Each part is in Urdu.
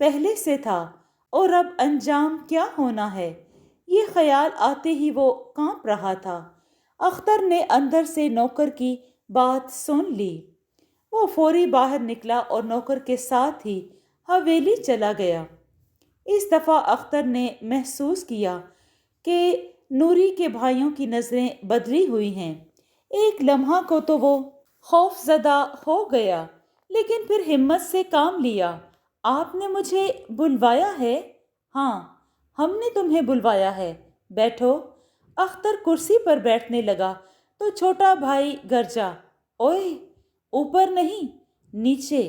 پہلے سے تھا اور اب انجام کیا ہونا ہے، یہ خیال آتے ہی وہ کانپ رہا تھا۔ اختر نے اندر سے نوکر کی بات سن لی۔ وہ فوری باہر نکلا اور نوکر کے ساتھ ہی حویلی چلا گیا۔ اس دفعہ اختر نے محسوس کیا کہ نوری کے بھائیوں کی نظریں بدلی ہوئی ہیں۔ ایک لمحہ کو تو وہ خوف زدہ ہو گیا، لیکن پھر ہمت سے کام لیا۔ آپ نے مجھے بلوایا ہے؟ ہاں، ہم نے تمہیں بلوایا ہے، بیٹھو۔ اختر کرسی پر بیٹھنے لگا تو چھوٹا بھائی گرجا، اوئے، اوپر نہیں، نیچے،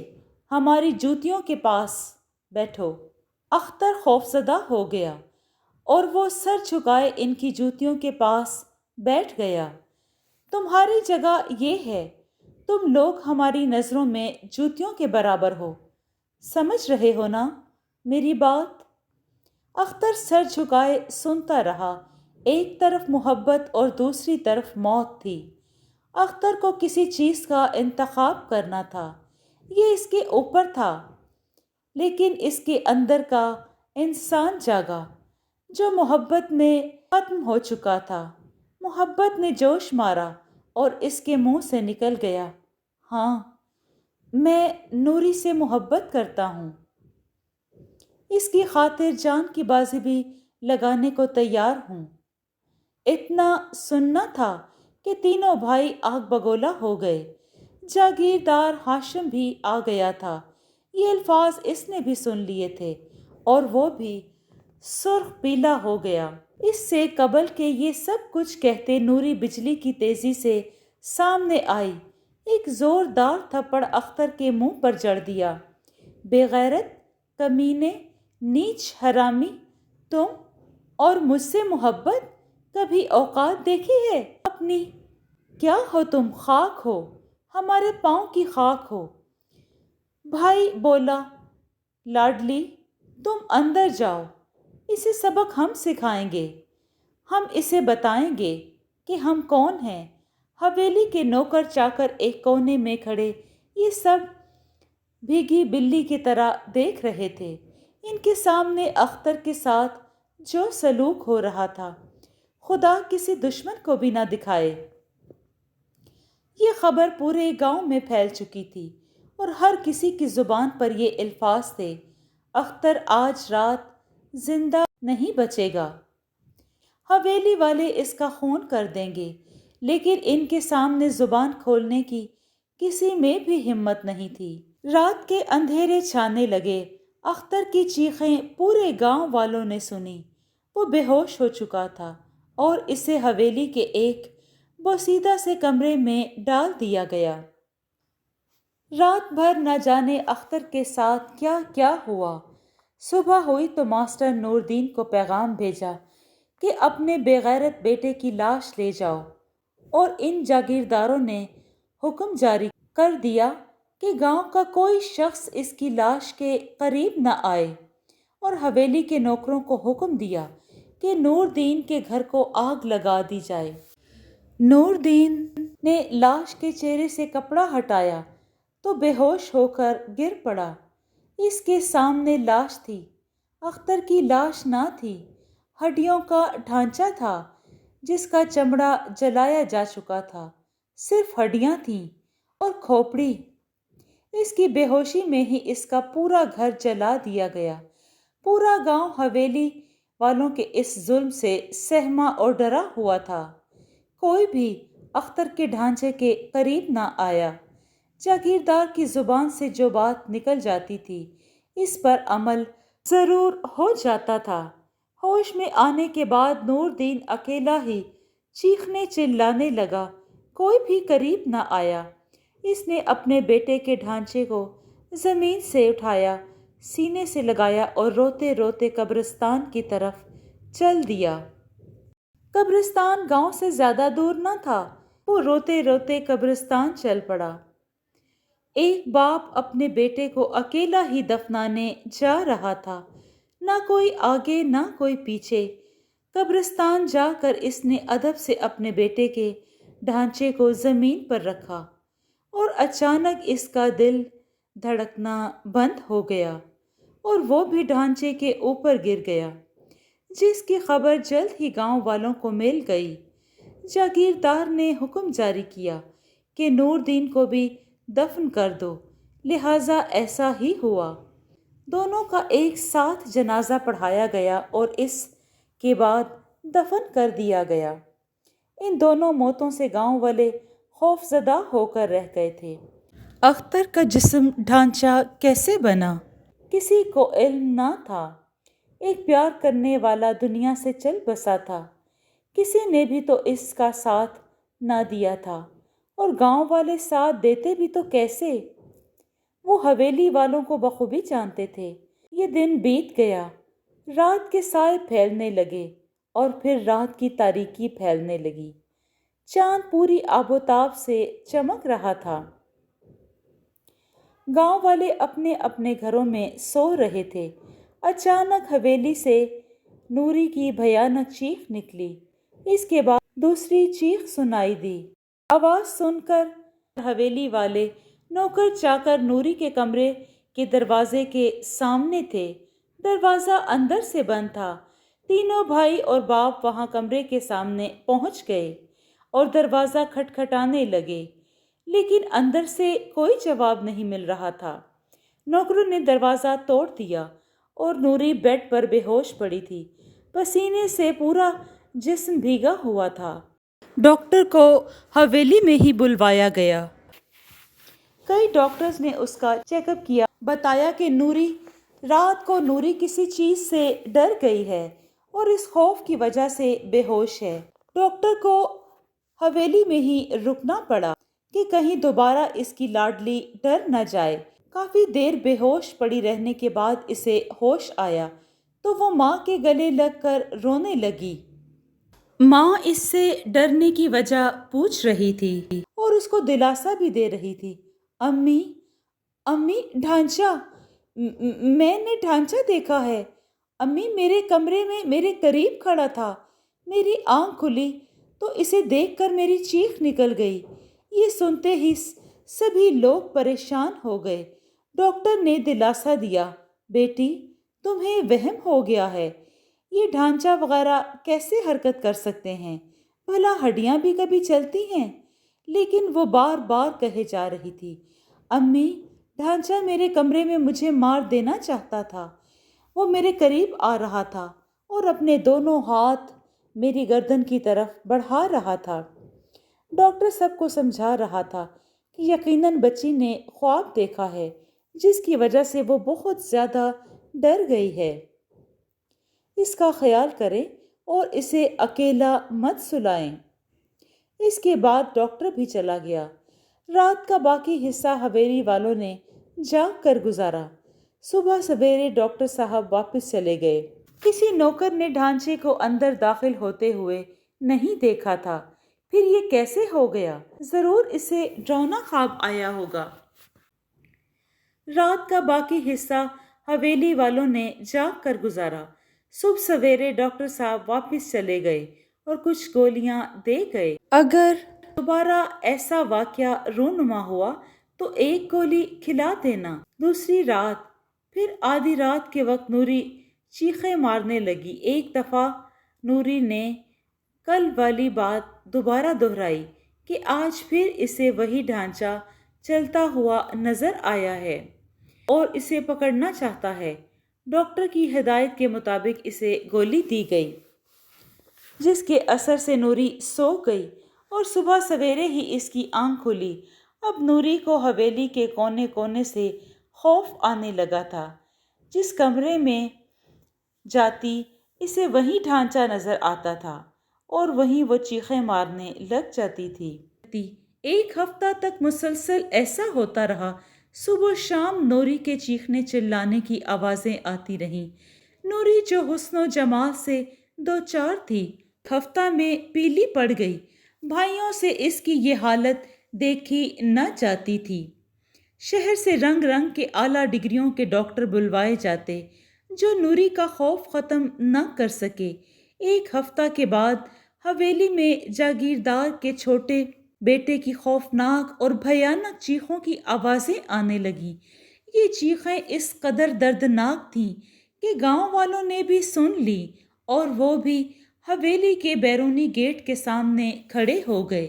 ہماری جوتیوں کے پاس بیٹھو۔ اختر خوفزدہ ہو گیا اور وہ سر جھکائے ان کی جوتیوں کے پاس بیٹھ گیا۔ تمہاری جگہ یہ ہے، تم لوگ ہماری نظروں میں جوتیوں کے برابر ہو، سمجھ رہے ہو نا میری بات؟ اختر سر جھکائے سنتا رہا۔ ایک طرف محبت اور دوسری طرف موت تھی۔ اختر کو کسی چیز کا انتخاب کرنا تھا، یہ اس کے اوپر تھا، لیکن اس کے اندر کا انسان جاگا جو محبت میں ختم ہو چکا تھا۔ محبت نے جوش مارا اور اس کے منہ سے نکل گیا، ہاں، میں نوری سے محبت کرتا ہوں، اس کی خاطر جان کی بازی بھی لگانے کو تیار ہوں۔ اتنا سننا تھا کہ تینوں بھائی آگ بگولا ہو گئے۔ جاگیردار ہاشم بھی آ گیا تھا۔ یہ الفاظ اس نے بھی سن لیے تھے اور وہ بھی سرخ پیلا ہو گیا۔ اس سے قبل کہ یہ سب کچھ کہتے نوری بجلی کی تیزی سے سامنے آئی، ایک زوردار تھپڑ اختر کے منہ پر جڑ دیا۔ بے غیرت، کمینے، نیچ، حرامی، تم اور مجھ سے محبت؟ کبھی اوقات دیکھی ہے اپنی؟ کیا ہو تم؟ خاک ہو، ہمارے پاؤں کی خاک ہو۔ بھائی بولا، لاڈلی، تم اندر جاؤ، اسے سبق ہم سکھائیں گے، ہم اسے بتائیں گے کہ ہم کون ہیں۔ حویلی کے نوکر چاکر ایک کونے میں کھڑے یہ سب بھیگی بلی کی طرح دیکھ رہے تھے۔ ان کے سامنے اختر کے ساتھ جو سلوک ہو رہا تھا، خدا کسی دشمن کو بھی نہ دکھائے۔ یہ خبر پورے گاؤں میں پھیل چکی تھی اور ہر کسی کی زبان پر یہ الفاظ تھے، اختر آج رات زندہ نہیں بچے گا، حویلی والے اس کا خون کر دیں گے۔ لیکن ان کے سامنے زبان کھولنے کی کسی میں بھی ہمت نہیں تھی۔ رات کے اندھیرے چھانے لگے۔ اختر کی چیخیں پورے گاؤں والوں نے سنی۔ وہ بے ہوش ہو چکا تھا اور اسے حویلی کے ایک بوسیدہ سے کمرے میں ڈال دیا گیا۔ رات بھر نہ جانے اختر کے ساتھ کیا کیا ہوا۔ صبح ہوئی تو ماسٹر نور دین کو پیغام بھیجا کہ اپنے بے غیرت بیٹے کی لاش لے جاؤ، اور ان جاگیرداروں نے حکم جاری کر دیا کہ گاؤں کا کوئی شخص اس کی لاش کے قریب نہ آئے، اور حویلی کے نوکروں کو حکم دیا کہ نور دین کے گھر کو آگ لگا دی جائے۔ نور دین نے لاش کے چہرے سے کپڑا ہٹایا تو بے ہوش ہو کر گر پڑا۔ اس کے سامنے لاش تھی، اختر کی لاش نہ تھی، ہڈیوں کا ڈھانچہ تھا جس کا چمڑا جلایا جا چکا تھا، صرف ہڈیاں تھیں اور کھوپڑی۔ اس کی بے ہوشی میں ہی اس کا پورا گھر جلا دیا گیا۔ پورا گاؤں حویلی والوں کے اس ظلم سے سہما اور ڈرا ہوا تھا۔ کوئی بھی اختر کے ڈھانچے کے قریب نہ آیا۔ جاگیردار کی زبان سے جو بات نکل جاتی تھی اس پر عمل ضرور ہو جاتا تھا۔ ہوش میں آنے کے بعد نور دین اکیلا ہی چیخنے چلانے لگا۔ کوئی بھی قریب نہ آیا۔ اس نے اپنے بیٹے کے ڈھانچے کو زمین سے اٹھایا، سینے سے لگایا اور روتے روتے قبرستان کی طرف چل دیا۔ قبرستان گاؤں سے زیادہ دور نہ تھا۔ وہ روتے روتے قبرستان چل پڑا۔ ایک باپ اپنے بیٹے کو اکیلا ہی دفنانے جا رہا تھا، نہ کوئی آگے نہ کوئی پیچھے۔ قبرستان جا کر اس نے ادب سے اپنے بیٹے کے ڈھانچے کو زمین پر رکھا اور اچانک اس کا دل دھڑکنا بند ہو گیا اور وہ بھی ڈھانچے کے اوپر گر گیا، جس کی خبر جلد ہی گاؤں والوں کو مل گئی۔ جاگیردار نے حکم جاری کیا کہ نور دین کو بھی دفن کر دو، لہٰذا ایسا ہی ہوا۔ دونوں کا ایک ساتھ جنازہ پڑھایا گیا اور اس کے بعد دفن کر دیا گیا۔ ان دونوں موتوں سے گاؤں والے خوف زدہ ہو کر رہ گئے تھے۔ اختر کا جسم ڈھانچہ کیسے بنا؟ کسی کو علم نہ تھا۔ ایک پیار کرنے والا دنیا سے چل بسا تھا، کسی نے بھی تو اس کا ساتھ نہ دیا تھا، اور گاؤں والے ساتھ دیتے بھی تو کیسے؟ وہ حویلی والوں کو بخوبی جانتے تھے۔ یہ دن بیت گیا، رات کے سائے پھیلنے لگے اور پھر رات کی تاریکی پھیلنے لگی۔ چاند پوری آب و تاب سے چمک رہا تھا۔ گاؤں والے اپنے اپنے گھروں میں سو رہے تھے۔ اچانک حویلی سے نوری کی بھیانک چیخ نکلی۔ اس کے بعد دوسری چیخ سنائی دی۔ آواز سن کر حویلی والے نوکر چاکر نوری کے کمرے کے دروازے کے سامنے تھے۔ دروازہ اندر سے بند تھا۔ تینوں بھائی اور باپ وہاں کمرے کے سامنے پہنچ گئے اور دروازہ کھٹکھٹانے لگے، لیکن اندر سے کوئی جواب نہیں مل رہا تھا۔ نوکروں نے دروازہ توڑ دیا اور نوری بیڈ پر بے ہوش پڑی تھی۔ پسینے سے پورا جسم بھیگا ہوا تھا۔ ڈاکٹر کو حویلی میں ہی بلوایا گیا۔ کئی ڈاکٹرز نے اس کا چیک اپ کیا۔ بتایا کہ رات کو نوری کسی چیز سے ڈر گئی ہے اور اس خوف کی وجہ سے بے ہوش ہے۔ ڈاکٹر کو حویلی میں ہی رکنا پڑا کہ کہیں دوبارہ اس کی لاڈلی ڈر نہ جائے۔ کافی دیر بے ہوش پڑی رہنے کے بعد اسے ہوش آیا تو وہ ماں کے گلے لگ کر رونے لگی۔ ماں اس سے ڈرنے کی وجہ پوچھ رہی تھی اور اس کو دلاسا بھی دے رہی تھی۔ امی، امی، ڈھانچہ، میں نے ڈھانچہ دیکھا ہے۔ امی میرے کمرے میں میرے قریب کھڑا تھا۔ میری آنکھ کھلی تو اسے دیکھ کر میری چیخ نکل گئی۔ یہ سنتے ہی سبھی لوگ پریشان ہو گئے۔ ڈاکٹر نے دلاسا دیا، بیٹی تمہیں وہم ہو گیا ہے۔ یہ ڈھانچہ وغیرہ کیسے حرکت کر سکتے ہیں؟ بھلا ہڈیاں بھی کبھی چلتی ہیں؟ لیکن وہ بار بار کہے جا رہی تھی، امی ڈھانچہ میرے کمرے میں مجھے مار دینا چاہتا تھا۔ وہ میرے قریب آ رہا تھا اور اپنے دونوں ہاتھ میری گردن کی طرف بڑھا رہا تھا۔ ڈاکٹر سب کو سمجھا رہا تھا کہ یقیناً بچی نے خواب دیکھا ہے، جس کی وجہ سے وہ بہت زیادہ ڈر گئی ہے۔ اس کا خیال کریں اور اسے اکیلا مت سلائیں۔ اس کے بعد ڈاکٹر بھی چلا گیا۔ رات کا باقی حصہ حویلی والوں نے جاگ کر گزارا۔ صبح سویرے ڈاکٹر صاحب واپس چلے گئے۔ کسی نوکر نے ڈھانچے کو اندر داخل ہوتے ہوئے نہیں دیکھا تھا۔ پھر یہ کیسے ہو گیا؟ ضرور اسے ڈراؤنا خواب آیا ہوگا۔ رات کا باقی حصہ حویلی والوں نے جاگ کر گزارا۔ صبح سویرے ڈاکٹر صاحب واپس چلے گئے اور کچھ گولیاں دے گئے۔ اگر دوبارہ ایسا واقعہ رونما ہوا تو ایک گولی کھلا دینا۔ دوسری رات پھر آدھی رات کے وقت نوری چیخیں مارنے لگی۔ ایک دفعہ نوری نے کل والی بات دوبارہ دہرائی کہ آج پھر اسے وہی ڈھانچہ چلتا ہوا نظر آیا ہے اور اسے پکڑنا چاہتا ہے۔ ڈاکٹر کی ہدایت کے مطابق اسے گولی دی گئی، جس کے اثر سے نوری سو گئی اور صبح سویرے ہی اس کی آنکھ کھلی۔ اب نوری کو حویلی کے کونے کونے سے خوف آنے لگا تھا۔ جس کمرے میں جاتی اسے وہی ڈھانچہ نظر آتا تھا اور وہیں وہ چیخیں مارنے لگ جاتی تھی۔ ایک ہفتہ تک مسلسل ایسا ہوتا رہا۔ صبح شام نوری کے چیخنے چلانے کی آوازیں آتی رہیں۔ نوری جو حسن و جمال سے دوچار تھی، ہفتہ میں پیلی پڑ گئی۔ بھائیوں سے اس کی یہ حالت دیکھی نہ جاتی تھی۔ شہر سے رنگ رنگ کے اعلیٰ ڈگریوں کے ڈاکٹر بلوائے جاتے، جو نوری کا خوف ختم نہ کر سکے۔ ایک ہفتہ کے بعد حویلی میں جاگیردار کے چھوٹے بیٹے کی خوفناک اور بھیانک چیخوں کی آوازیں آنے لگیں۔ یہ چیخیں اس قدر دردناک تھیں کہ گاؤں والوں نے بھی سن لی اور وہ بھی حویلی کے بیرونی گیٹ کے سامنے کھڑے ہو گئے۔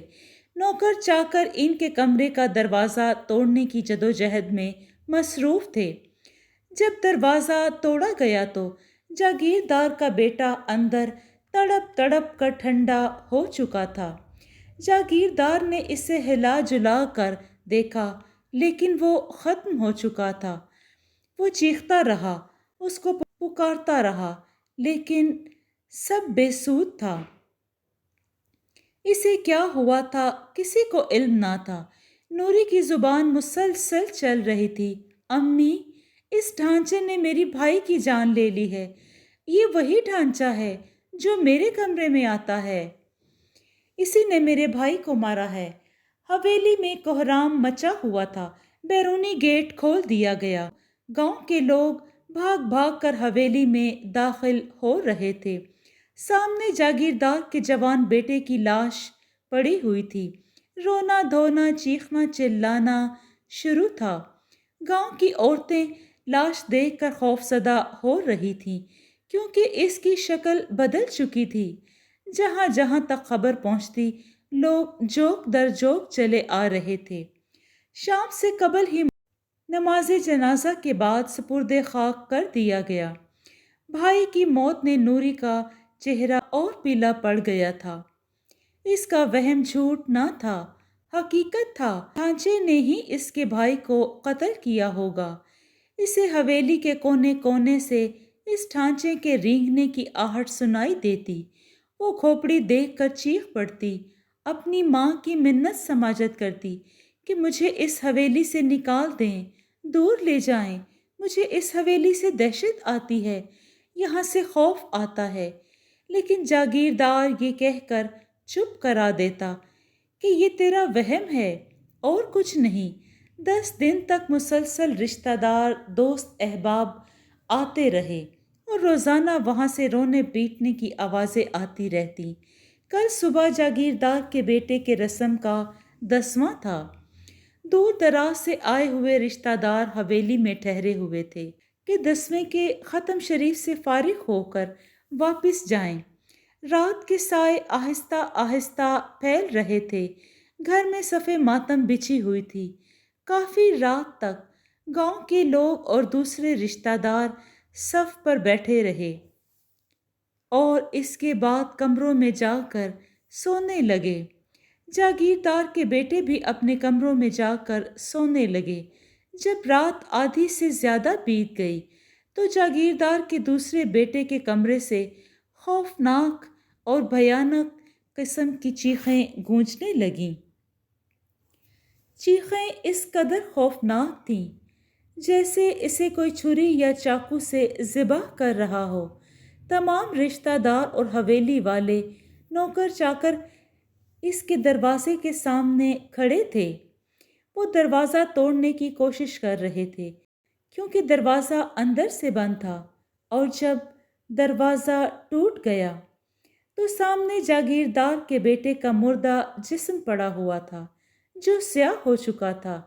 نوکر چاکر ان کے کمرے کا دروازہ توڑنے کی جدوجہد میں مصروف تھے۔ جب دروازہ توڑا گیا تو جاگیردار کا بیٹا اندر تڑپ تڑپ کر ٹھنڈا ہو چکا تھا۔ جاگیردار نے اسے ہلا جلا کر دیکھا لیکن وہ ختم ہو چکا تھا۔ وہ چیختا رہا، اس کو پکارتا رہا لیکن سب بے سود تھا۔ اسے کیا ہوا تھا کسی کو علم نہ تھا۔ نوری کی زبان مسلسل چل رہی تھی، امی، اس ڈھانچے نے میری بھائی کی جان لے لی ہے۔ یہ وہی ڈھانچہ ہے جو میرے کمرے میں آتا ہے۔ اسی نے میرے بھائی کو مارا ہے۔ حویلی میں کوہرام مچا ہوا تھا۔ بیرونی گیٹ کھول دیا گیا۔ گاؤں کے لوگ بھاگ بھاگ کر حویلی میں داخل ہو رہے تھے۔ سامنے جاگیردار کے جوان بیٹے کی لاش پڑی ہوئی تھی۔ رونا دھونا، چیخنا چلانا شروع تھا۔ گاؤں کی عورتیں لاش دیکھ کر خوفزدہ ہو رہی تھیں کیونکہ اس کی شکل بدل چکی تھی۔ جہاں جہاں تک خبر پہنچتی، لوگ جوک در جوک چلے آ رہے تھے۔ شام سے قبل ہی نماز جنازہ کے بعد سپرد خاک کر دیا گیا۔ بھائی کی موت نے نوری کا چہرہ اور پیلا پڑ گیا تھا۔ اس کا وہم جھوٹ نہ تھا، حقیقت تھا۔ ڈھانچے نے ہی اس کے بھائی کو قتل کیا ہوگا۔ اسے حویلی کے کونے کونے سے اس ڈھانچے کے رینگنے کی آہٹ سنائی دیتی۔ وہ کھوپڑی دیکھ کر چیخ پڑتی، اپنی ماں کی منت سماجت کرتی کہ مجھے اس حویلی سے نکال دیں، دور لے جائیں۔ مجھے اس حویلی سے دہشت آتی ہے، یہاں سے خوف آتا ہے۔ لیکن جاگیردار یہ کہہ کر چپ کرا دیتا کہ یہ تیرا وہم ہے اور کچھ نہیں۔ 10 دن تک مسلسل رشتہ دار، دوست، احباب آتے رہے اور روزانہ وہاں سے رونے پیٹنے کی آوازیں آتی رہتی۔ کل صبح جاگیردار کے بیٹے کے رسم کا 10واں تھا۔ دور دراز سے آئے ہوئے رشتہ دار حویلی میں ٹھہرے ہوئے تھے کہ 10ویں کے ختم شریف سے فارغ ہو کر واپس جائیں۔ رات کے سائے آہستہ آہستہ پھیل رہے تھے۔ گھر میں صف ماتم بچھی ہوئی تھی۔ کافی رات تک گاؤں کے لوگ اور دوسرے رشتہ دار صف پر بیٹھے رہے اور اس کے بعد کمروں میں جا کر سونے لگے۔ جاگیردار کے بیٹے بھی اپنے کمروں میں جا کر سونے لگے۔ جب رات آدھی سے زیادہ بیت گئی تو جاگیردار کے دوسرے بیٹے کے کمرے سے خوفناک اور بھیانک قسم کی چیخیں گونجنے لگیں۔ چیخیں اس قدر خوفناک تھیں جیسے اسے کوئی چھری یا چاقو سے ذبح کر رہا ہو۔ تمام رشتہ دار اور حویلی والے، نوکر چاکر اس کے دروازے کے سامنے کھڑے تھے۔ وہ دروازہ توڑنے کی کوشش کر رہے تھے کیونکہ دروازہ اندر سے بند تھا، اور جب دروازہ ٹوٹ گیا تو سامنے جاگیردار کے بیٹے کا مردہ جسم پڑا ہوا تھا جو سیاہ ہو چکا تھا۔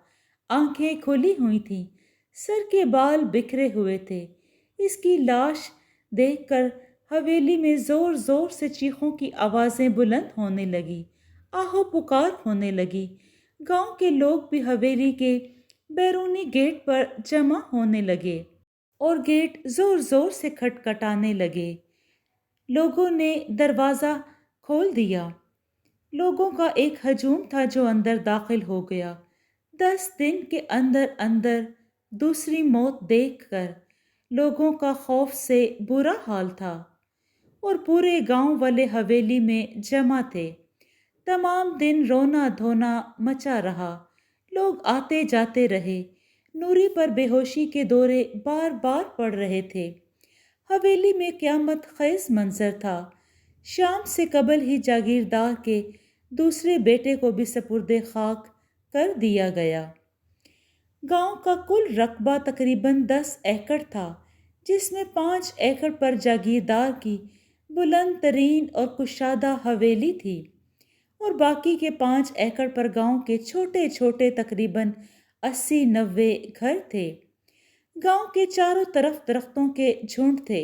آنکھیں کھلی ہوئی تھیں، سر کے بال بکھرے ہوئے تھے۔ اس کی لاش دیکھ کر حویلی میں زور زور سے چیخوں کی آوازیں بلند ہونے لگی، آہو پکار ہونے لگی۔ گاؤں کے لوگ بھی حویلی کے بیرونی گیٹ پر جمع ہونے لگے اور گیٹ زور زور سے کھٹکھٹانے لگے۔ لوگوں نے دروازہ کھول دیا۔ لوگوں کا ایک ہجوم تھا جو اندر داخل ہو گیا۔ 10 دن کے اندر اندر دوسری موت دیکھ کر لوگوں کا خوف سے برا حال تھا اور پورے گاؤں والے حویلی میں جمع تھے۔ تمام دن رونا دھونا مچا رہا۔ لوگ آتے جاتے رہے۔ نوری پر بے ہوشی کے دورے بار بار پڑ رہے تھے۔ حویلی میں قیامت خیز منظر تھا۔ شام سے قبل ہی جاگیردار کے دوسرے بیٹے کو بھی سپرد خاک کر دیا گیا۔ گاؤں کا کل رقبہ تقریباً 10 ایکڑ تھا، جس میں 5 ایکڑ پر جاگیردار کی بلند ترین اور کشادہ حویلی تھی اور باقی کے 5 ایکڑ پر گاؤں کے چھوٹے چھوٹے تقریباً 80-90 گھر تھے۔ گاؤں کے چاروں طرف درختوں کے جھنڈ تھے۔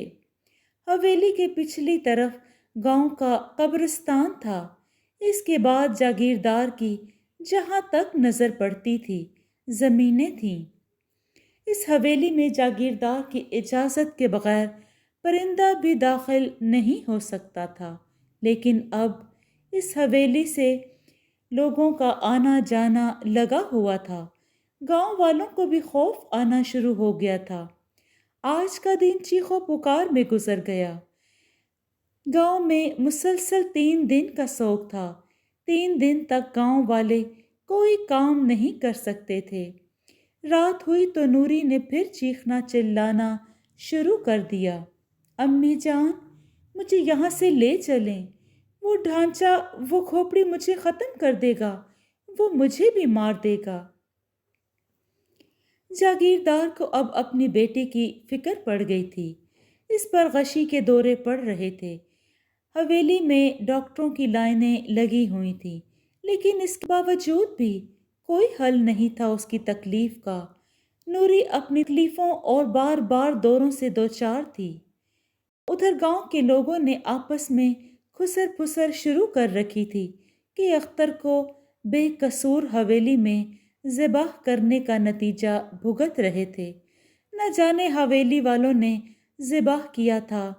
حویلی کے پچھلی طرف گاؤں کا قبرستان تھا۔ اس کے بعد جاگیردار کی جہاں تک نظر پڑتی تھی زمینیں تھیں۔ اس حویلی میں جاگیردار کی اجازت کے بغیر پرندہ بھی داخل نہیں ہو سکتا تھا، لیکن اب اس حویلی سے لوگوں کا آنا جانا لگا ہوا تھا۔ گاؤں والوں کو بھی خوف آنا شروع ہو گیا تھا۔ آج کا دن چیخو پکار میں گزر گیا۔ گاؤں میں مسلسل 3 دن کا سوگ تھا۔ 3 دن تک گاؤں والے کوئی کام نہیں کر سکتے تھے۔ رات ہوئی تو نوری نے پھر چیخنا چلانا شروع کر دیا، امی جان مجھے یہاں سے لے چلیں، وہ ڈھانچہ، وہ کھوپڑی مجھے ختم کر دے گا، وہ مجھے بھی مار دے گا۔ جاگیردار کو اب اپنی بیٹے کی فکر پڑ گئی تھی۔ اس پر غشی کے دورے پڑ رہے تھے۔ حویلی میں ڈاکٹروں کی لائنیں لگی ہوئی تھیں، لیکن اس کے باوجود بھی کوئی حل نہیں تھا اس کی تکلیف کا۔ نوری اپنی تکلیفوں اور بار بار دوروں سے دوچار تھی۔ ادھر گاؤں کے لوگوں نے آپس میں خسر پھسر شروع کر رکھی تھی کہ اختر کو بے قصور حویلی میں ذبح کرنے کا نتیجہ بھگت رہے تھے۔ نہ جانے حویلی والوں نے ذبح کیا تھا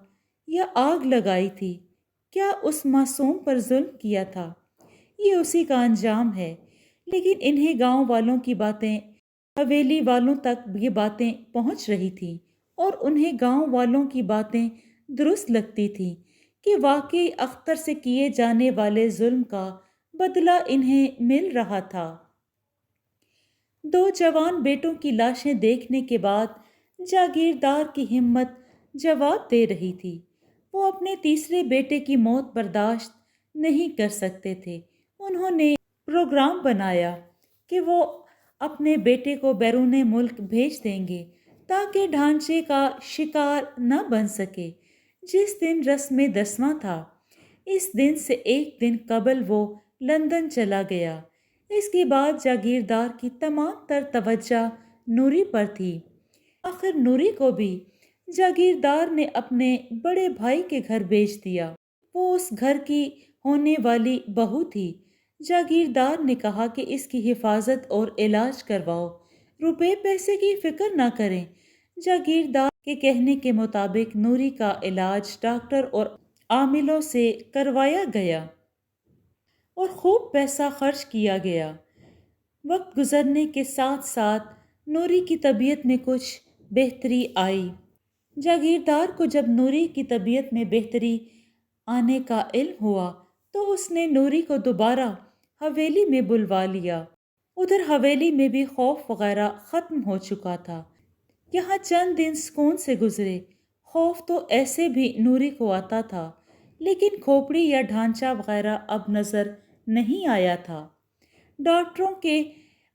یا آگ لگائی تھی، کیا اس معصوم پر ظلم کیا تھا، یہ اسی کا انجام ہے۔ لیکن انہیں گاؤں والوں کی باتیں، حویلی والوں تک یہ باتیں پہنچ رہی تھیں، اور انہیں گاؤں والوں کی باتیں درست لگتی تھیں کہ واقعی اختر سے کیے جانے والے ظلم کا بدلہ انہیں مل رہا تھا۔ 2 جوان بیٹوں کی لاشیں دیکھنے کے بعد جاگیردار کی ہمت جواب دے رہی تھی۔ وہ اپنے تیسرے بیٹے کی موت برداشت نہیں کر سکتے تھے۔ انہوں نے پروگرام بنایا کہ وہ اپنے بیٹے کو بیرون ملک بھیج دیں گے تاکہ ڈھانچے کا شکار نہ بن سکے۔ جس دن رسم دسواں تھا، اس دن سے 1 دن قبل وہ لندن چلا گیا۔ اس کے بعد جاگیردار کی تمام تر توجہ نوری پر تھی۔ آخر نوری کو بھی جاگیردار نے اپنے بڑے بھائی کے گھر بھیج دیا۔ وہ اس گھر کی ہونے والی بہو تھی۔ جاگیردار نے کہا کہ اس کی حفاظت اور علاج کرواؤ، روپے پیسے کی فکر نہ کریں۔ جاگیردار کے کہنے کے مطابق نوری کا علاج ڈاکٹر اور عاملوں سے کروایا گیا اور خوب پیسہ خرچ کیا گیا۔ وقت گزرنے کے ساتھ ساتھ نوری کی طبیعت میں کچھ بہتری آئی۔ جاگیردار کو جب نوری کی طبیعت میں بہتری آنے کا علم ہوا تو اس نے نوری کو دوبارہ حویلی میں بلوا لیا۔ ادھر حویلی میں بھی خوف وغیرہ ختم ہو چکا تھا۔ یہاں چند دن سکون سے گزرے۔ خوف تو ایسے بھی نوری کو آتا تھا، لیکن کھوپڑی یا ڈھانچہ وغیرہ اب نظر نہیں آیا تھا۔ ڈاکٹروں کے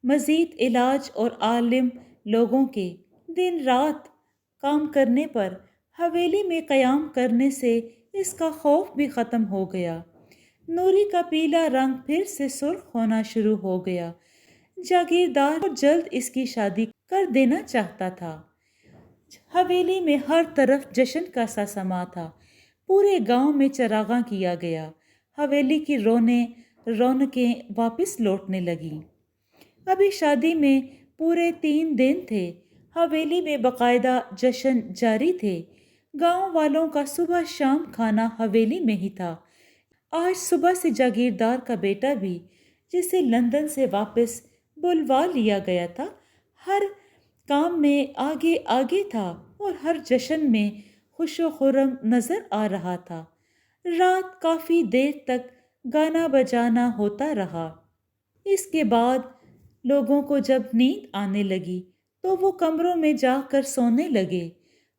مزید علاج اور عالم لوگوں کے دن رات کام کرنے پر حویلی میں قیام کرنے سے اس کا خوف بھی ختم ہو گیا۔ نوری کا پیلا رنگ پھر سے سرخ ہونا شروع ہو گیا۔ جاگیردار جلد اس کی شادی کر دینا چاہتا تھا۔ حویلی میں ہر طرف جشن کا سا سما تھا۔ پورے گاؤں میں چراغاں کیا گیا۔ حویلی کی رونقیں واپس لوٹنے لگیں۔ ابھی شادی میں پورے 3 دن تھے۔ حویلی میں باقاعدہ جشن جاری تھے۔ گاؤں والوں کا صبح شام کھانا حویلی میں ہی تھا۔ آج صبح سے جاگیردار کا بیٹا بھی، جسے لندن سے واپس بلوا لیا گیا تھا، ہر کام میں آگے آگے تھا اور ہر جشن میں خوش و خرم نظر آ رہا تھا۔ رات کافی دیر تک گانا بجانا ہوتا رہا۔ اس کے بعد لوگوں کو جب نیند آنے لگی تو وہ کمروں میں جا کر سونے لگے۔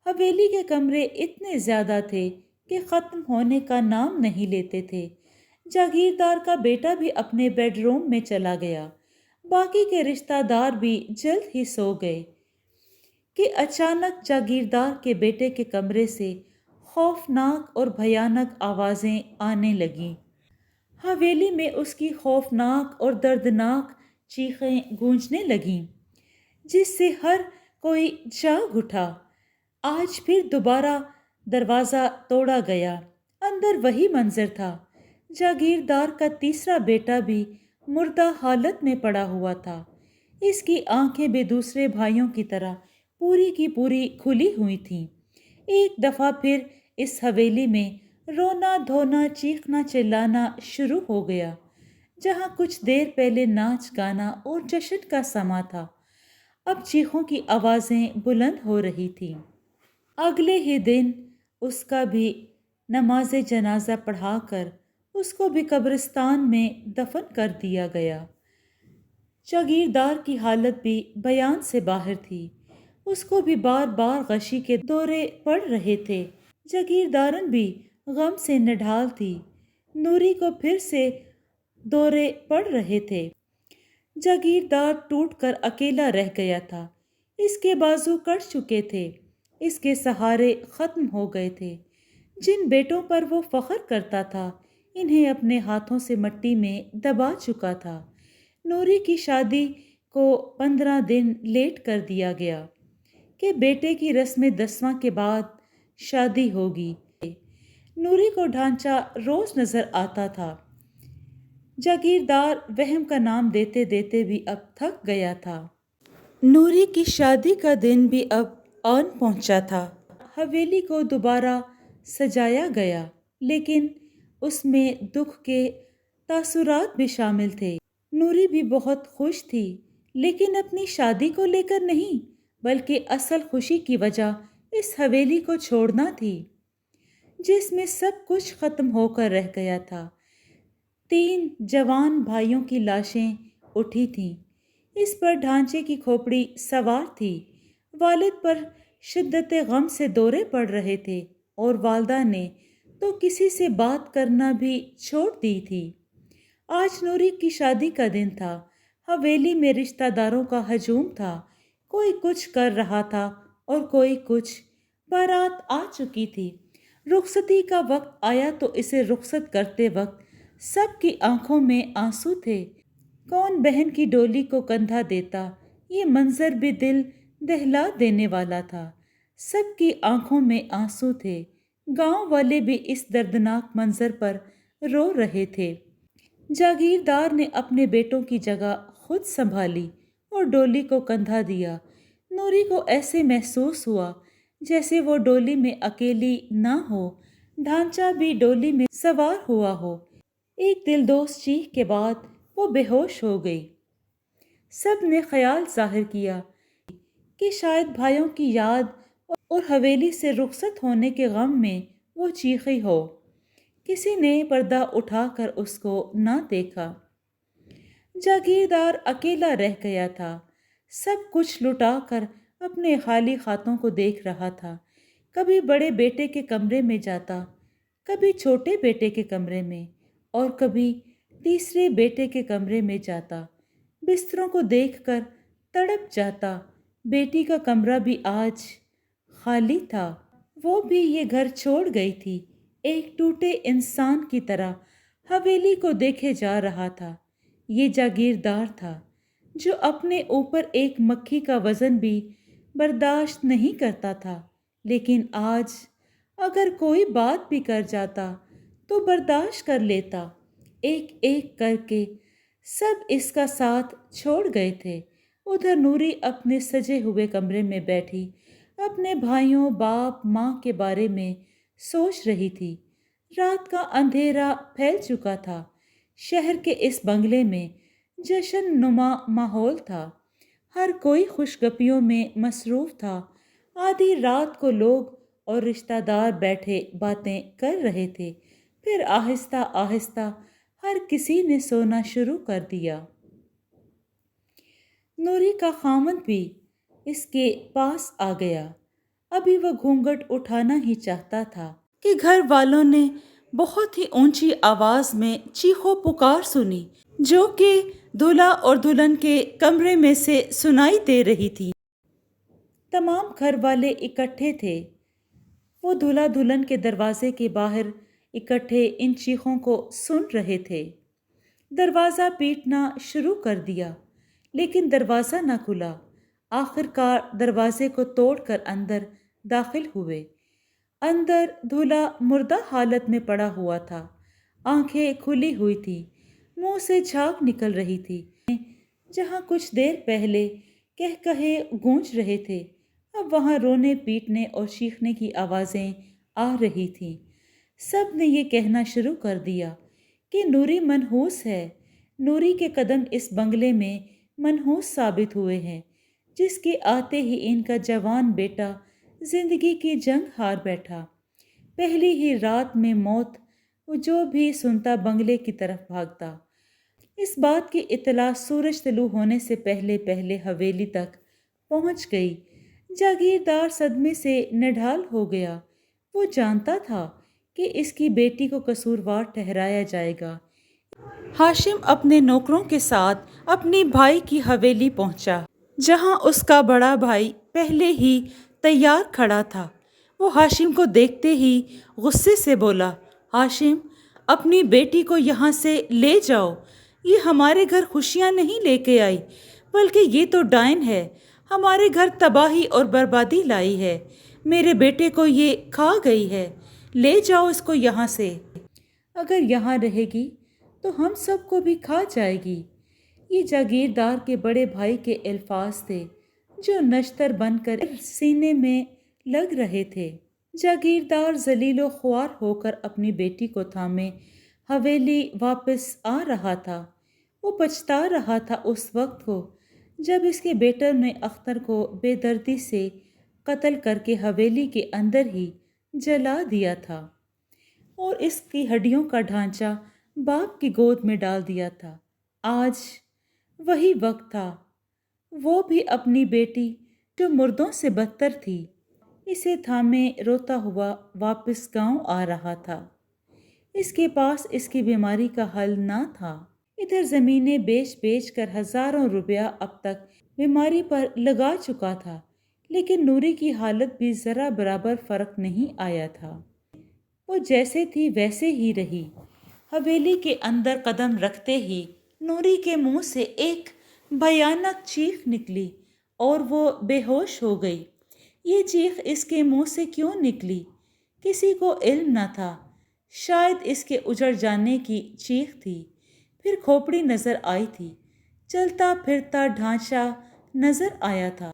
حویلی کے کمرے اتنے زیادہ تھے کہ ختم ہونے کا نام نہیں لیتے تھے۔ جاگیردار کا بیٹا بھی اپنے بیڈ روم میں چلا گیا۔ باقی کے رشتہ دار بھی جلد ہی سو گئے کہ اچانک جاگیردار کے بیٹے کے کمرے سے خوفناک اور بھیانک آوازیں آنے لگیں۔ حویلی میں اس کی خوفناک اور دردناک چیخیں گونجنے لگیں، جس سے ہر کوئی جاگ اٹھا۔ آج پھر دوبارہ دروازہ توڑا گیا۔ اندر وہی منظر تھا۔ جاگیردار کا تیسرا بیٹا بھی مردہ حالت میں پڑا ہوا تھا۔ اس کی آنکھیں بھی دوسرے بھائیوں کی طرح پوری کی پوری کھلی ہوئی تھیں۔ ایک دفعہ پھر اس حویلی میں رونا دھونا چیخنا چلانا شروع ہو گیا۔ جہاں کچھ دیر پہلے ناچ گانا اور جشن کا سما تھا، اب چیخوں کی آوازیں بلند ہو رہی تھیں۔ اگلے ہی دن اس کا بھی نماز جنازہ پڑھا کر اس کو بھی قبرستان میں دفن کر دیا گیا۔ جاگیردار کی حالت بھی بیان سے باہر تھی۔ اس کو بھی بار بار غشی کے دورے پڑ رہے تھے۔ جاگیردارن بھی غم سے نڈھال تھی۔ نوری کو پھر سے دورے پڑ رہے تھے۔ جاگیردار ٹوٹ کر اکیلا رہ گیا تھا۔ اس کے بازو کٹ چکے تھے۔ اس کے سہارے ختم ہو گئے تھے۔ جن بیٹوں پر وہ فخر کرتا تھا، انہیں اپنے ہاتھوں سے مٹی میں دبا چکا تھا۔ نوری کی شادی کو 15 دن لیٹ کر دیا گیا کہ بیٹے کی رسم دسواں کے بعد شادی ہوگی۔ نوری کو ڈھانچہ روز نظر آتا تھا۔ جاگیردار وہم کا نام دیتے دیتے بھی اب تھک گیا تھا۔ نوری کی شادی کا دن بھی اب آن پہنچا تھا۔ حویلی کو دوبارہ سجایا گیا، لیکن اس میں دکھ کے تاثرات بھی شامل تھے۔ نوری بھی بہت خوش تھی، لیکن اپنی شادی کو لے کر نہیں، بلکہ اصل خوشی کی وجہ اس حویلی کو چھوڑنا تھی، جس میں سب کچھ ختم ہو کر رہ گیا تھا۔ 3 جوان بھائیوں کی لاشیں اٹھی تھیں۔ اس پر ڈھانچے کی کھوپڑی سوار تھی۔ والد پر شدت غم سے دورے پڑ رہے تھے اور والدہ نے تو کسی سے بات کرنا بھی چھوڑ دی تھی۔ آج نوری کی شادی کا دن تھا۔ حویلی میں رشتہ داروں کا ہجوم تھا۔ کوئی کچھ کر رہا تھا اور کوئی کچھ۔ بارات آ چکی تھی۔ رخصتی کا وقت آیا تو اسے رخصت کرتے وقت سب کی آنکھوں میں آنسو تھے۔ کون بہن کی ڈولی کو کندھا دیتا؟ یہ منظر بھی دل دہلا دینے والا تھا۔ سب کی آنکھوں میں آنسو تھے۔ گاؤں والے بھی اس دردناک منظر پر رو رہے تھے۔ جاگیردار نے اپنے بیٹوں کی جگہ خود سنبھالی اور ڈولی کو کندھا دیا۔ نوری کو ایسے محسوس ہوا جیسے وہ ڈولی میں اکیلی نہ ہو، ڈھانچہ بھی ڈولی میں سوار ہوا ہو۔ ایک دلدوز چیخ کے بعد وہ بے ہوش ہو گئی۔ سب نے خیال ظاہر کیا کہ شاید بھائیوں کی یاد اور حویلی سے رخصت ہونے کے غم میں وہ چیخی ہو۔ کسی نے پردہ اٹھا کر اس کو نہ دیکھا۔ جاگیردار اکیلا رہ گیا تھا۔ سب کچھ لٹا کر اپنے خالی ہاتھوں کو دیکھ رہا تھا۔ کبھی بڑے بیٹے کے کمرے میں جاتا، کبھی چھوٹے بیٹے کے کمرے میں، اور کبھی تیسرے بیٹے کے کمرے میں جاتا۔ بستروں کو دیکھ کر تڑپ جاتا۔ بیٹی کا کمرہ بھی آج خالی تھا۔ وہ بھی یہ گھر چھوڑ گئی تھی۔ ایک ٹوٹے انسان کی طرح حویلی کو دیکھے جا رہا تھا۔ یہ جاگیردار تھا جو اپنے اوپر ایک مکھی کا وزن بھی برداشت نہیں کرتا تھا، لیکن آج اگر کوئی بات بھی کر جاتا تو برداشت کر لیتا۔ ایک ایک کر کے سب اس کا ساتھ چھوڑ گئے تھے۔ ادھر نوری اپنے سجے ہوئے کمرے میں بیٹھی اپنے بھائیوں، باپ، ماں کے بارے میں سوچ رہی تھی۔ رات کا اندھیرا پھیل چکا تھا۔ شہر کے اس بنگلے میں جشن نما ماحول تھا۔ ہر کوئی خوشگپیوں میں مصروف تھا۔ آدھی رات کو لوگ اور رشتہ دار بیٹھے باتیں کر رہے تھے۔ پھر آہستہ آہستہ ہر کسی نے سونا شروع کر دیا۔ نوری کا خاوند بھی اس کے پاس آ گیا۔ ابھی وہ گھونگھٹ اٹھانا ہی چاہتا تھا کہ گھر والوں نے بہت ہی اونچی آواز میں چیخو پکار سنی، جو کہ دولہا اور دلہن کے کمرے میں سے سنائی دے رہی تھی۔ تمام گھر والے اکٹھے تھے۔ وہ دولہا دلہن کے دروازے کے باہر اکٹھے ان چیخوں کو سن رہے تھے۔ دروازہ پیٹنا شروع کر دیا، لیکن دروازہ نہ کھلا۔ آخر کار دروازے کو توڑ کر اندر داخل ہوئے۔ اندر دھلا مردہ حالت میں پڑا ہوا تھا، آنکھیں کھلی ہوئی تھی، منہ سے جھاگ نکل رہی تھی۔ جہاں کچھ دیر پہلے کہے گونج رہے تھے، اب وہاں رونے پیٹنے اور چیخنے کی آوازیں آ رہی تھیں۔ سب نے یہ کہنا شروع کر دیا کہ نوری منحوس ہے۔ نوری کے قدم اس بنگلے میں منحوس ثابت ہوئے ہیں، جس کے آتے ہی ان کا جوان بیٹا زندگی کی جنگ ہار بیٹھا۔ پہلی ہی رات میں موت جو بھی سنتا بنگلے کی طرف بھاگتا۔ اس بات کی اطلاع سورج طلوع ہونے سے پہلے پہلے حویلی تک پہنچ گئی۔ جاگیردار صدمے سے نڈھال ہو گیا۔ وہ جانتا تھا کہ اس کی بیٹی کو قصوروار ٹھہرایا جائے گا۔ ہاشم اپنے نوکروں کے ساتھ اپنی بھائی کی حویلی پہنچا، جہاں اس کا بڑا بھائی پہلے ہی تیار کھڑا تھا۔ وہ ہاشم کو دیکھتے ہی غصے سے بولا، ہاشم، اپنی بیٹی کو یہاں سے لے جاؤ۔ یہ ہمارے گھر خوشیاں نہیں لے کے آئی، بلکہ یہ تو ڈائن ہے، ہمارے گھر تباہی اور بربادی لائی ہے۔ میرے بیٹے کو یہ کھا گئی ہے، لے جاؤ اس کو یہاں سے۔ اگر یہاں رہے گی تو ہم سب کو بھی کھا جائے گی۔ یہ جاگیردار کے بڑے بھائی کے الفاظ تھے جو نشتر بن کر سینے میں لگ رہے تھے۔ جاگیردار ذلیل و خوار ہو کر اپنی بیٹی کو تھامے حویلی واپس آ رہا تھا۔ وہ پچھتا رہا تھا اس وقت کو جب اس کے بیٹے نے اختر کو بے دردی سے قتل کر کے حویلی کے اندر ہی جلا دیا تھا اور اس کی ہڈیوں کا ڈھانچہ باپ کی گود میں ڈال دیا تھا۔ آج وہی وقت تھا، وہ بھی اپنی بیٹی جو مردوں سے بدتر تھی، اسے تھامے روتا ہوا واپس گاؤں آ رہا تھا۔ اس کے پاس اس کی بیماری کا حل نہ تھا۔ ادھر زمینیں بیچ بیچ کر ہزاروں روپیہ اب تک بیماری پر لگا چکا تھا، لیکن نوری کی حالت بھی ذرا برابر فرق نہیں آیا تھا۔ وہ جیسے تھی ویسے ہی رہی۔ حویلی کے اندر قدم رکھتے ہی نوری کے منہ سے ایک بھیانک چیخ نکلی اور وہ بے ہوش ہو گئی۔ یہ چیخ اس کے منہ سے کیوں نکلی، کسی کو علم نہ تھا۔ شاید اس کے اجڑ جانے کی چیخ تھی۔ پھر کھوپڑی نظر آئی تھی، چلتا پھرتا ڈھانچہ نظر آیا تھا۔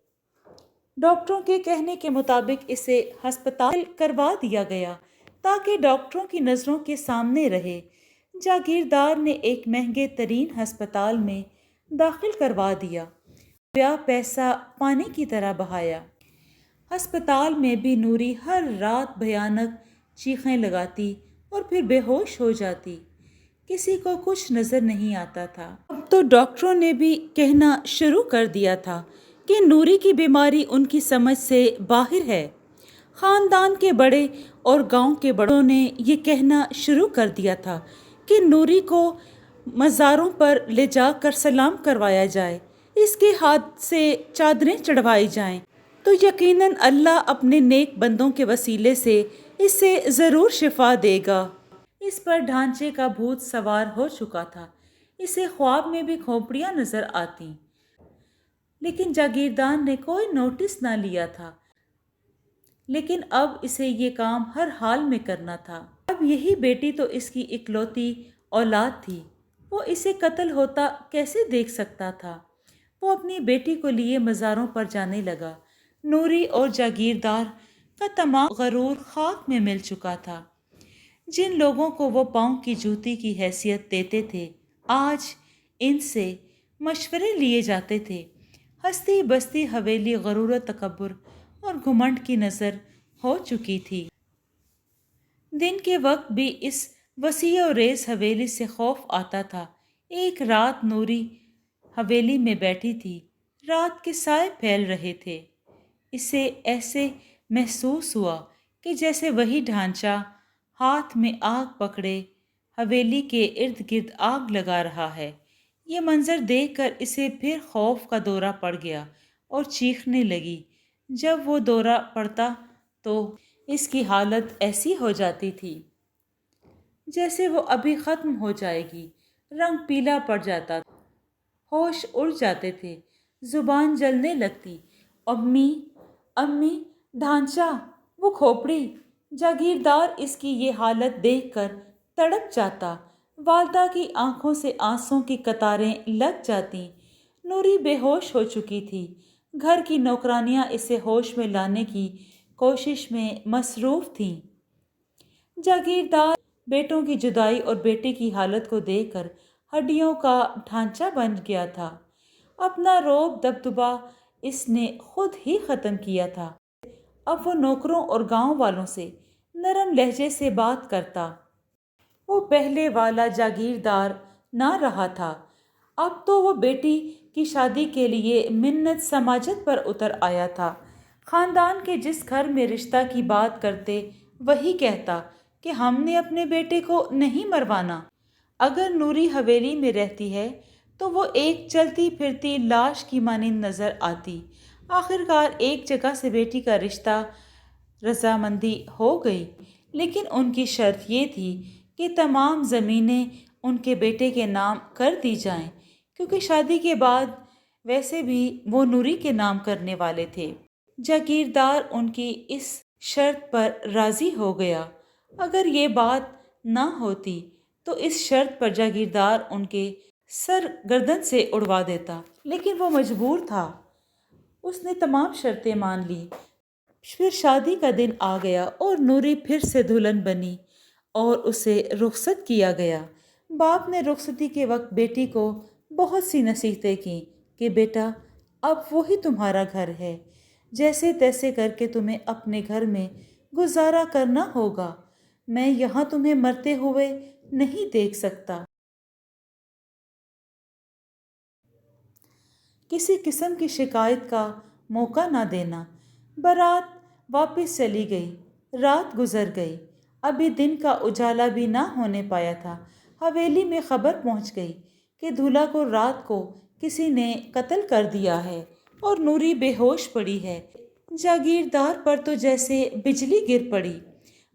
ڈاکٹروں کے کہنے کے مطابق اسے ہسپتال کروا دیا گیا تاکہ ڈاکٹروں کی نظروں کے سامنے رہے۔ جاگیردار نے ایک مہنگے ترین ہسپتال میں داخل کروا دیا، روپیہ پیسہ پانی کی طرح بہایا۔ ہسپتال میں بھی نوری ہر رات بھیانک چیخیں لگاتی اور پھر بے ہوش ہو جاتی۔ کسی کو کچھ نظر نہیں آتا تھا۔ اب تو ڈاکٹروں نے بھی کہنا شروع کر دیا تھا کہ نوری کی بیماری ان کی سمجھ سے باہر ہے۔ خاندان کے بڑے اور گاؤں کے بڑوں نے یہ کہنا شروع کر دیا تھا کہ نوری کو مزاروں پر لے جا کر سلام کروایا جائے، اس کے ہاتھ سے چادریں چڑھوائی جائیں تو یقیناً اللہ اپنے نیک بندوں کے وسیلے سے اسے ضرور شفا دے گا۔ اس پر ڈھانچے کا بھوت سوار ہو چکا تھا۔ اسے خواب میں بھی کھوپڑیاں نظر آتیں، لیکن جاگیردار نے کوئی نوٹس نہ لیا تھا۔ لیکن اب اسے یہ کام ہر حال میں کرنا تھا۔ اب یہی بیٹی تو اس کی اکلوتی اولاد تھی، وہ اسے قتل ہوتا کیسے دیکھ سکتا تھا؟ وہ اپنی بیٹی کو لیے مزاروں پر جانے لگا۔ نوری اور جاگیردار کا تمام غرور خاک میں مل چکا تھا۔ جن لوگوں کو وہ پاؤں کی جوتی کی حیثیت دیتے تھے، آج ان سے مشورے لیے جاتے تھے۔ ہستی بستی حویلی غرور و تکبر اور گھمنڈ کی نظر ہو چکی تھی۔ دن کے وقت بھی اس وسیع و ریز حویلی سے خوف آتا تھا۔ ایک رات نوری حویلی میں بیٹھی تھی، رات کے سائے پھیل رہے تھے۔ اسے ایسے محسوس ہوا کہ جیسے وہی ڈھانچہ ہاتھ میں آگ پکڑے حویلی کے ارد گرد آگ لگا رہا ہے۔ یہ منظر دیکھ کر اسے پھر خوف کا دورہ پڑ گیا اور چیخنے لگی۔ جب وہ دورہ پڑتا تو اس کی حالت ایسی ہو جاتی تھی جیسے وہ ابھی ختم ہو جائے گی۔ رنگ پیلا پڑ جاتا تھا، ہوش اڑ جاتے تھے، زبان جلنے لگتی، امی، امی، ڈھانچہ، وہ کھوپڑی۔ جاگیردار اس کی یہ حالت دیکھ کر تڑپ جاتا۔ والدہ کی آنکھوں سے آنسوں کی قطاریں لگ جاتی۔ نوری بے ہوش ہو چکی تھی۔ گھر کی نوکرانیاں اسے ہوش میں لانے کی کوشش میں مصروف تھیں۔ جاگیردار بیٹوں کی جدائی اور بیٹے کی حالت کو دیکھ کر ہڈیوں کا ڈھانچہ بن گیا تھا۔ اپنا روب دبدبا اس نے خود ہی ختم کیا تھا۔ اب وہ نوکروں اور گاؤں والوں سے نرم لہجے سے بات کرتا۔ وہ پہلے والا جاگیردار نہ رہا تھا۔ اب تو وہ بیٹی کی شادی کے لیے منت سماجت پر اتر آیا تھا۔ خاندان کے جس گھر میں رشتہ کی بات کرتے وہی کہتا کہ ہم نے اپنے بیٹے کو نہیں مروانا۔ اگر نوری حویلی میں رہتی ہے تو وہ ایک چلتی پھرتی لاش کی مانند نظر آتی۔ آخرکار ایک جگہ سے بیٹی کا رشتہ رضامندی ہو گئی، لیکن ان کی شرط یہ تھی کہ تمام زمینیں ان کے بیٹے کے نام کر دی جائیں، کیونکہ شادی کے بعد ویسے بھی وہ نوری کے نام کرنے والے تھے۔ جاگیردار ان کی اس شرط پر راضی ہو گیا۔ اگر یہ بات نہ ہوتی تو اس شرط پر جاگیردار ان کے سر گردن سے اڑوا دیتا، لیکن وہ مجبور تھا۔ اس نے تمام شرطیں مان لی۔ پھر شادی کا دن آ گیا اور نوری پھر سے دلہن بنی اور اسے رخصت کیا گیا۔ باپ نے رخصتی کے وقت بیٹی کو بہت سی نصیحتیں کیں کہ بیٹا، اب وہی تمہارا گھر ہے، جیسے تیسے کر کے تمہیں اپنے گھر میں گزارا کرنا ہوگا۔ میں یہاں تمہیں مرتے ہوئے نہیں دیکھ سکتا۔ کسی قسم کی شکایت کا موقع نہ دینا۔ بارات واپس چلی گئی۔ رات گزر گئی۔ ابھی دن کا اجالا بھی نہ ہونے پایا تھا۔ حویلی میں خبر پہنچ گئی کہ دولہا کو رات کو کسی نے قتل کر دیا ہے اور نوری بے ہوش پڑی ہے۔ جاگیردار پر تو جیسے بجلی گر پڑی۔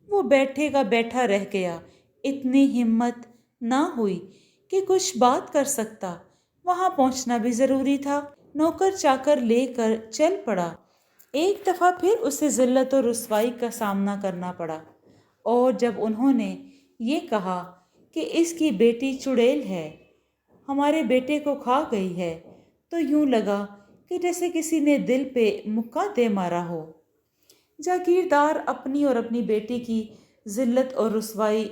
وہ بیٹھے کا بیٹھا رہ گیا۔ اتنی ہمت نہ ہوئی کہ کچھ بات کر سکتا۔ وہاں پہنچنا بھی ضروری تھا۔ نوکر چاکر لے کر چل پڑا۔ ایک دفعہ پھر اسے ذلت و رسوائی کا سامنا کرنا پڑا، اور جب انہوں نے یہ کہا کہ اس کی بیٹی چڑیل ہے، ہمارے بیٹے کو کھا گئی ہے، تو یوں لگا کہ جیسے کسی نے دل پہ مکہ دے مارا ہو۔ جاگیردار اپنی اور اپنی بیٹی کی ذلت اور رسوائی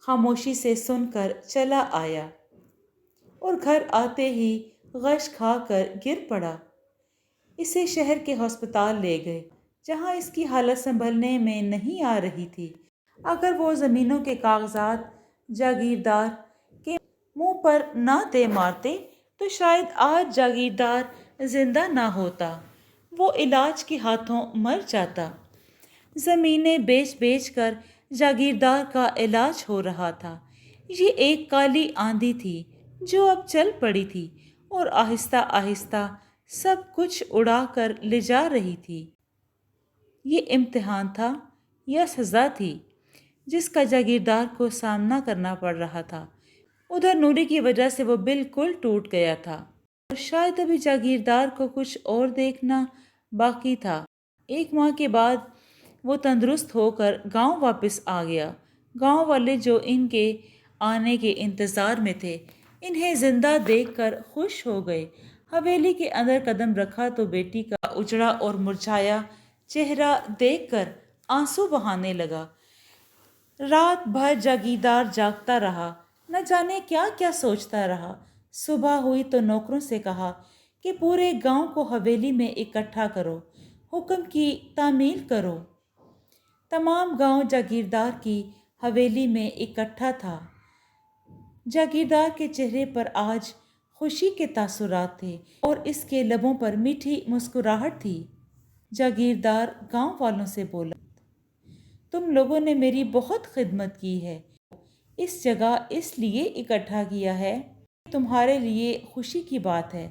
خاموشی سے سن کر چلا آیا اور گھر آتے ہی غش کھا کر گر پڑا۔ اسے شہر کے ہسپتال لے گئے، جہاں اس کی حالت سنبھلنے میں نہیں آ رہی تھی۔ اگر وہ زمینوں کے کاغذات جاگیردار کے منہ پر نہ دے مارتے تو شاید آج جاگیردار زندہ نہ ہوتا، وہ علاج کے ہاتھوں مر جاتا۔ زمینیں بیچ بیچ کر جاگیردار کا علاج ہو رہا تھا۔ یہ ایک کالی آندھی تھی جو اب چل پڑی تھی اور آہستہ آہستہ سب کچھ اڑا کر لے جا رہی تھی۔ یہ امتحان تھا یا سزا تھی جس کا جاگیردار کو سامنا کرنا پڑ رہا تھا؟ ادھر نوری کی وجہ سے وہ بالکل ٹوٹ گیا تھا، اور شاید ابھی جاگیردار کو کچھ اور دیکھنا باقی تھا۔ ایک ماہ کے بعد وہ تندرست ہو کر گاؤں واپس آ گیا۔ گاؤں والے جو ان کے آنے کے انتظار میں تھے، انہیں زندہ دیکھ کر خوش ہو گئے۔ حویلی کے اندر قدم رکھا تو بیٹی کا اجڑا اور مرجھایا چہرہ دیکھ کر آنسو بہانے لگا۔ رات بھر جاگیردار جاگتا رہا، نہ جانے کیا کیا سوچتا رہا۔ صبح ہوئی تو نوکروں سے کہا کہ پورے گاؤں کو حویلی میں اکٹھا کرو، حکم کی تعمیل کرو۔ تمام گاؤں جاگیردار کی حویلی میں اکٹھا تھا۔ جاگیردار کے چہرے پر آج خوشی کے تاثرات تھے اور اس کے لبوں پر میٹھی مسکراہٹ تھی۔ جاگیردار گاؤں والوں سے بولا، تم لوگوں نے میری بہت خدمت کی ہے۔ اس جگہ اس لیے اکٹھا کیا ہے کہ تمہارے لیے خوشی کی بات ہے۔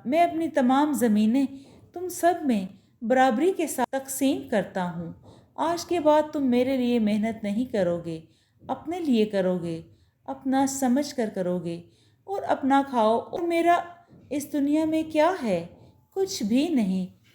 میں اپنی تمام زمینیں تم سب میں برابری کے ساتھ تقسیم کرتا ہوں۔ آج کے بعد تم میرے لیے محنت نہیں کرو گے، اپنے لیے کرو گے، اپنا سمجھ کر کرو گے اور اپنا کھاؤ، اور میرا اس دنیا میں کیا ہے؟ کچھ بھی نہیں۔